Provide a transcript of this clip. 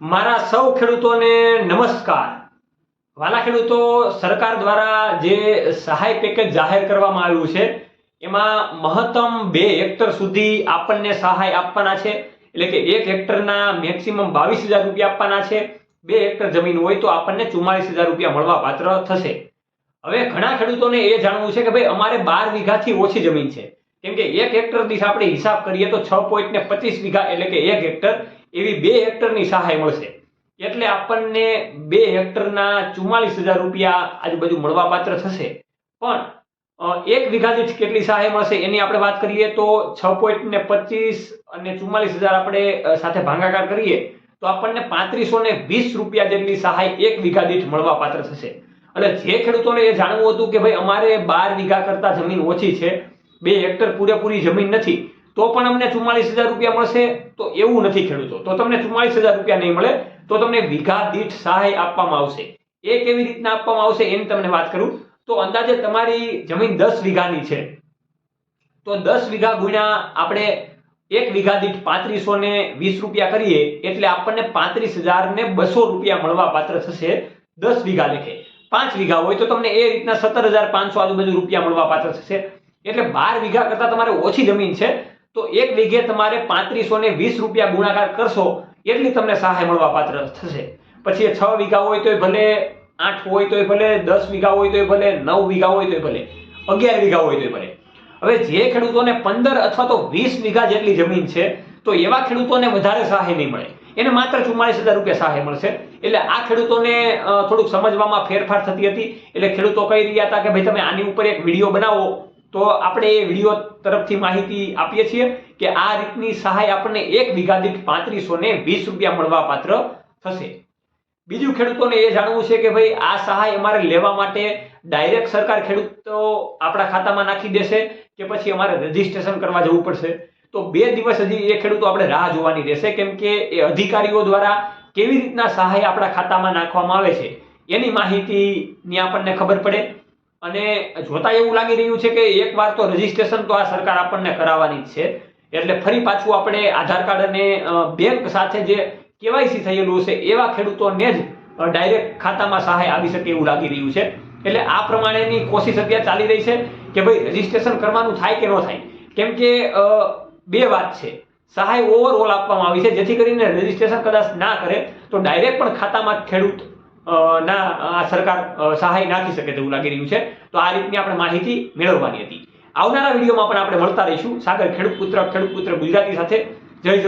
મારા સૌ ખેડૂતોને નમસ્કાર. વાલા ખેડૂતો, સરકાર દ્વારા જે સહાય પેકેજ જાહેર કરવામાં આવ્યું છે એમાં મહત્તમ 2 હેક્ટર સુધી આપણને સહાય આપવાના છે. એટલે કે 1 હેક્ટરના મેક્સિમમ 22,000 રૂપિયા આપવાના છે. 2 હેક્ટર જમીન હોય તો આપણને 44,000 રૂપિયા મળવા પાત્ર થશે. હવે ઘણા ખેડૂતોને એ જાણવું છે કે ભાઈ અમારે 12 વીઘાથી ઓછી જમીન છે, કેમ કે 1 હેક્ટર દીઠ આપણે હિસાબ કરીએ તો 6.25 વીઘા એટલે કે 1 હેક્ટર, એવી 2 હેક્ટરની સહાય મળશે. એટલે આપણને 2 હેક્ટરના 44,000 રૂપિયા આજુબાજુ મળવા પાત્ર થશે. પણ 1 વીઘા દીઠ કેટલી સહાય મળશે એની આપણે વાત કરીએ તો 6.25 અને 44,000 આપણે સાથે ભાગાકાર કરીએ તો આપણને 3520 રૂપિયા જેટલી સહાય 1 વીઘા દીઠ મળવા પાત્ર થશે. એટલે જે ખેડૂતોને એ જાણવું હતું કે ભાઈ અમારે 12 વીઘા કરતા જમીન ઓછી છે, 2 હેક્ટર પૂરેપૂરી જમીન નથી, તો પણ અમને 44,000 રૂપિયા મળશે, તો એવું નથી ખેડૂતો. તો તમને 44,000 રૂપિયા નહીં મળે, તો તમને વીઘા દીઠ સહાય આપવામાં આવશે. એ કેવી રીતના આપવામાં આવશે એની તમને વાત કરું તો અંદાજે તમારી જમીન 10 વીઘાની છે, તો 10 વીઘા ગુણ્યા આપણે 1 વીઘા દીઠ 3520 રૂપિયા કરીએ એટલે આપણને 35,200 રૂપિયા મળવા પાત્ર થશે 10 વીઘા લેખે. 5 વીઘા હોય તો તમને એ રીતના 17,500 આજુબાજુ રૂપિયા મળવા પાત્ર થશે. એટલે 12 વીઘા કરતા તમારે ઓછી જમીન છે તો 1 વીઘે તમારે 3520 રૂપિયા ગુણાકાર કરશો એટલી તમને સહાય મળવા પાત્ર થશે. પછી 6 વીઘા હોય તોય ભલે, 8 હોય તોય ભલે, 10 વીઘા હોય તોય ભલે, 9 વીઘા હોય તોય ભલે, 11 વીઘા હોય તોય ભલે. હવે જે ખેડૂતોને 15 અથવા તો 20 વીઘા જેટલી જમીન છે તો એવા ખેડૂતોને વધારે સહાય નહીં મળે, એને માત્ર 44,000 રૂપિયા સહાય મળશે. એટલે આ ખેડૂતોને થોડુંક સમજવામાં ફેરફાર થતી હતી. એટલે ખેડૂતો કહી રહ્યા હતા કે ભાઈ તમે આની ઉપર એક વિડીયો બનાવો, તો આપણે એ વિડીયો તરફથી માહિતી આપીએ છીએ કે આ રીતની સહાય આપણને 1 વીઘા દીઠ 3520 રૂપિયા મળવા પાત્ર થશે. બીજું ખેડૂતોને એ જાણવું છે કે ભાઈ આ સહાય અમારે લેવા માટે ડાયરેક્ટ સરકાર ખેડૂતો આપણા ખાતામાં નાખી દેશે કે પછી અમારે રજીસ્ટ્રેશન કરવા જવું પડશે. તો 2 દિવસ હજી એ ખેડૂતો આપણે રાહ જોવાની રહેશે, કેમ કે એ અધિકારીઓ દ્વારા કેવી રીતના સહાય આપણા ખાતામાં નાખવામાં આવે છે એની માહિતીની આપણને ખબર પડે. અને જોતા એવું લાગી રહ્યું છે કે એકવાર તો રજીસ્ટ્રેશન તો આ સરકાર આપણને કરાવવાની જ છે. એટલે ફરી પાછું આપણે આધાર કાર્ડ અને બેંક સાથે જે કેવાયસી થયેલું છે એવા ખેડૂતોને જ ડાયરેક્ટ ખાતામાં સહાય આવી શકે એવું લાગી રહ્યું છે. એટલે આ પ્રમાણેની કોશિશ અત્યારે ચાલી રહી છે કે ભાઈ રજીસ્ટ્રેશન કરવાનું થાય કે ન થાય. કેમ કે 2 વાત છે, સહાય ઓવરઓલ આપવામાં આવી છે, જેથી કરીને રજીસ્ટ્રેશન કદાચ ના કરે તો ડાયરેક્ટ પણ ખાતામાં ખેડૂત ના સરકાર સહાય નાખી શકે તેવું લાગી રહ્યું છે. તો આ રીતની આપણે માહિતી મેળવવાની હતી. આવનારા વિડીયોમાં પણ આપણે મળતા રહીશું સાગર ખેડૂત પુત્ર ગુજરાતી સાથે.